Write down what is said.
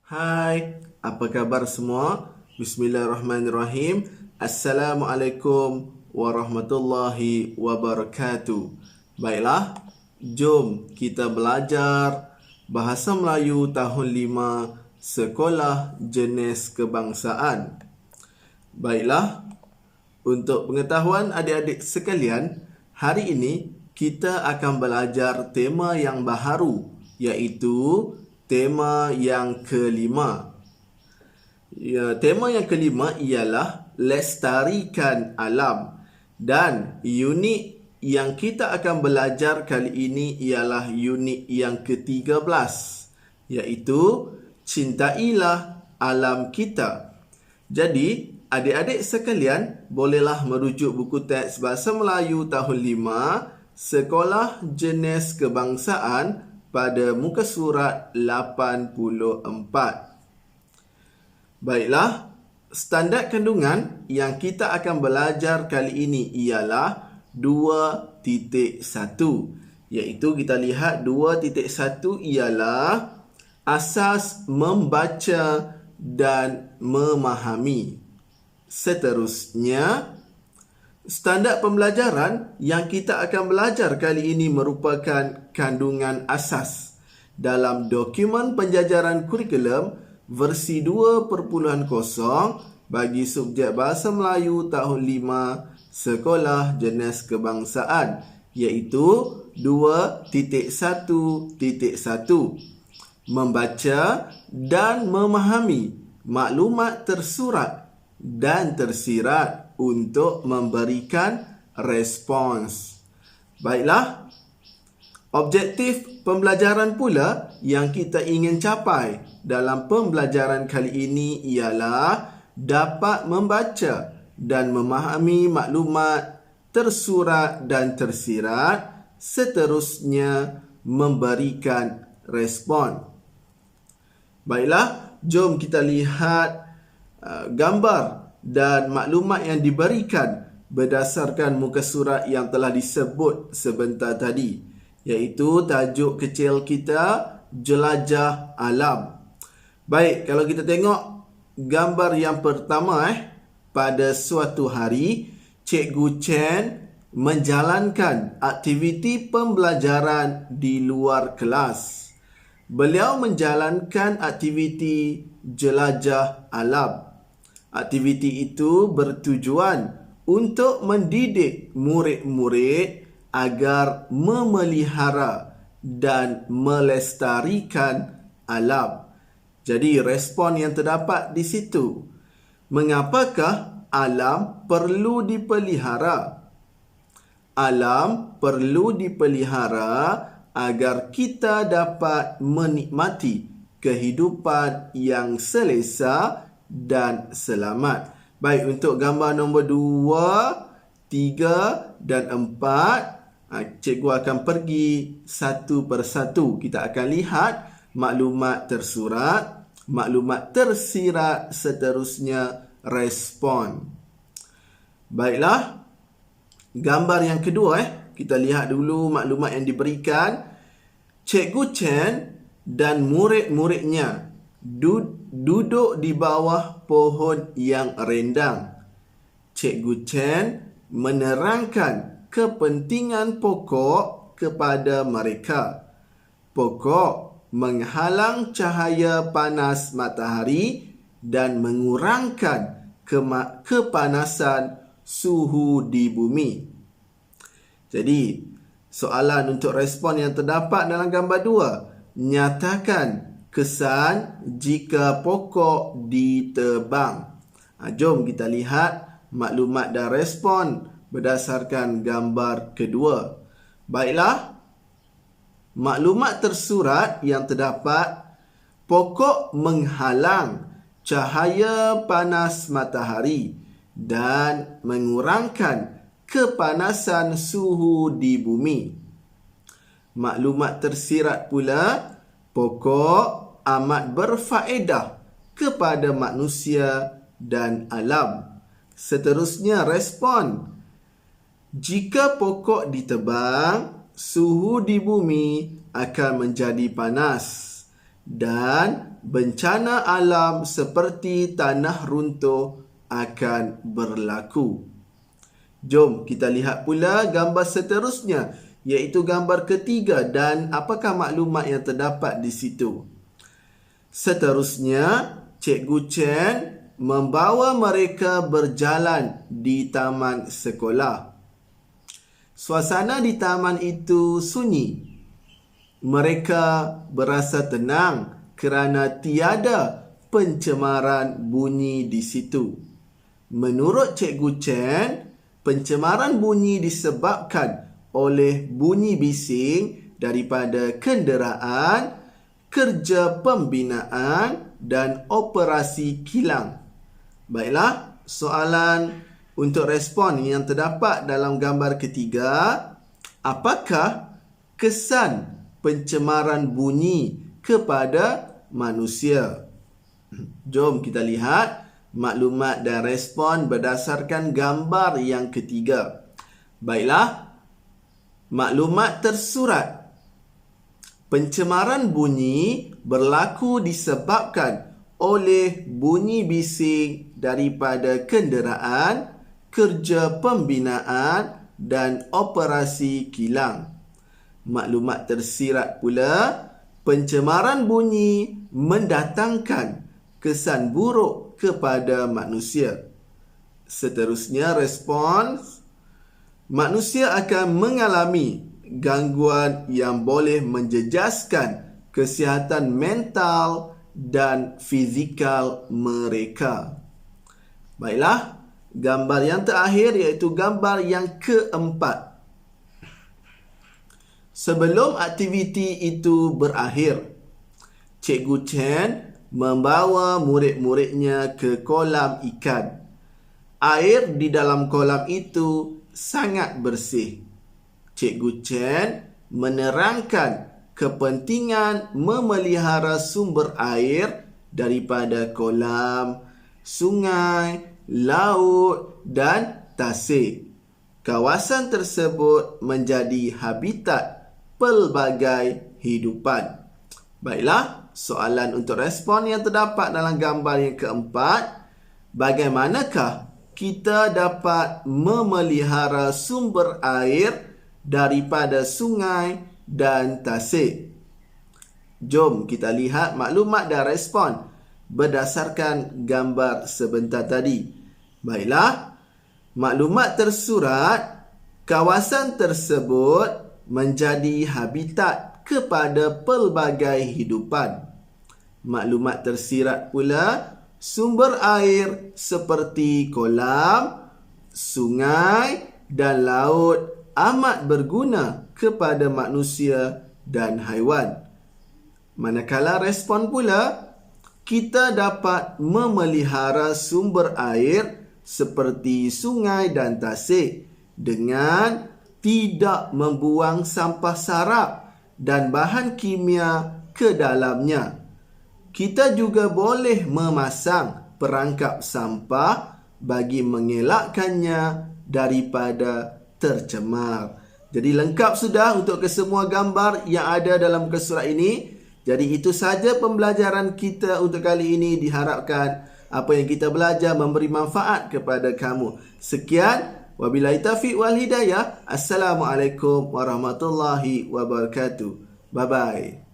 Hai, apa kabar semua? Bismillahirrahmanirrahim. Assalamualaikum warahmatullahi wabarakatuh. Baiklah, jom kita belajar Bahasa Melayu tahun 5 Sekolah Jenis Kebangsaan. Baiklah, untuk pengetahuan adik-adik sekalian, hari ini kita akan belajar tema yang baharu, iaitu tema yang kelima. Tema yang kelima ialah lestarikan alam. Dan unit yang kita akan belajar kali ini ialah unit yang ke-13, iaitu cintailah alam kita. Jadi, adik-adik sekalian bolehlah merujuk buku teks Bahasa Melayu tahun 5 Sekolah Jenis Kebangsaan pada muka surat 84. Baiklah, standard kandungan yang kita akan belajar kali ini ialah 2.1, iaitu kita lihat 2.1 ialah asas membaca dan memahami. Seterusnya, standard pembelajaran yang kita akan belajar kali ini merupakan kandungan asas dalam dokumen penjajaran kurikulum versi 2.0 bagi subjek Bahasa Melayu tahun 5 Sekolah Jenis Kebangsaan, iaitu 2.1.1, membaca dan memahami maklumat tersurat dan tersirat untuk memberikan respons. Baiklah, objektif pembelajaran pula yang kita ingin capai dalam pembelajaran kali ini ialah dapat membaca dan memahami maklumat tersurat dan tersirat, seterusnya memberikan respon. Baiklah, jom kita lihat gambar dan maklumat yang diberikan berdasarkan muka surat yang telah disebut sebentar tadi, iaitu tajuk kecil kita Jelajah Alam. Baik, kalau kita tengok gambar yang pertama, pada suatu hari Cikgu Chen menjalankan aktiviti pembelajaran di luar kelas. Beliau menjalankan aktiviti jelajah alam. Aktiviti itu bertujuan untuk mendidik murid-murid agar memelihara dan melestarikan alam. Jadi respon yang terdapat di situ, mengapakah alam perlu dipelihara? Alam perlu dipelihara agar kita dapat menikmati kehidupan yang selesa dan selamat. Baik, untuk gambar nombor 2, 3 dan 4, cikgu akan pergi satu persatu. Kita akan lihat maklumat tersurat, maklumat tersirat, seterusnya respon. Baiklah, gambar yang kedua, kita lihat dulu maklumat yang diberikan. Cikgu Chen dan murid-muridnya duduk di bawah pohon yang rendang. Cikgu Chen menerangkan kepentingan pokok kepada mereka. Pokok menghalang cahaya panas matahari dan mengurangkan kepanasan suhu di bumi. Jadi, soalan untuk respon yang terdapat dalam gambar 2. Nyatakan kesan jika pokok ditebang. Jom kita lihat maklumat dan respon berdasarkan gambar kedua. Baiklah, maklumat tersurat yang terdapat, pokok menghalang cahaya panas matahari dan mengurangkan kepanasan suhu di bumi. Maklumat tersirat pula, pokok amat berfaedah kepada manusia dan alam. Seterusnya respon. Jika pokok ditebang, suhu di bumi akan menjadi panas dan bencana alam seperti tanah runtuh akan berlaku. Jom kita lihat pula gambar seterusnya, iaitu gambar ketiga, dan apakah maklumat yang terdapat di situ. Seterusnya, Cikgu Chen membawa mereka berjalan di taman sekolah. Suasana di taman itu sunyi. Mereka berasa tenang kerana tiada pencemaran bunyi di situ. Menurut Cikgu Chen, pencemaran bunyi disebabkan oleh bunyi bising daripada kenderaan, kerja pembinaan dan operasi kilang. Baiklah, soalan untuk respon yang terdapat dalam gambar ketiga. Apakah kesan pencemaran bunyi kepada manusia? Jom kita lihat maklumat dan respon berdasarkan gambar yang ketiga. Baiklah, maklumat tersurat. Pencemaran bunyi berlaku disebabkan oleh bunyi bising daripada kenderaan, kerja pembinaan dan operasi kilang. Maklumat tersirat pula, pencemaran bunyi mendatangkan kesan buruk kepada manusia. Seterusnya respons, manusia akan mengalami gangguan yang boleh menjejaskan kesihatan mental dan fizikal mereka. Baiklah, gambar yang terakhir iaitu gambar yang keempat. Sebelum aktiviti itu berakhir, Cikgu Chen membawa murid-muridnya ke kolam ikan. Air di dalam kolam itu sangat bersih. Cikgu Chen menerangkan kepentingan memelihara sumber air daripada kolam, sungai, laut dan tasik. Kawasan tersebut menjadi habitat pelbagai hidupan. Baiklah, soalan untuk respon yang terdapat dalam gambar yang keempat. Bagaimanakah kita dapat memelihara sumber air daripada sungai dan tasik? Jom kita lihat maklumat dan respon berdasarkan gambar sebentar tadi. Baiklah, maklumat tersurat, kawasan tersebut menjadi habitat kepada pelbagai hidupan. Maklumat tersirat pula, sumber air seperti kolam, sungai dan laut amat berguna kepada manusia dan haiwan. Manakala respon pula, kita dapat memelihara sumber air seperti sungai dan tasik dengan tidak membuang sampah sarap dan bahan kimia ke dalamnya. Kita juga boleh memasang perangkap sampah bagi mengelakkannya daripada tercemar. Jadi lengkap sudah untuk kesemua gambar yang ada dalam muka surat ini. Jadi itu saja pembelajaran kita untuk kali ini. Diharapkan apa yang kita belajar memberi manfaat kepada kamu. Sekian, wabillahi taufiq wal hidayah. Assalamualaikum warahmatullahi wabarakatuh. Bye bye.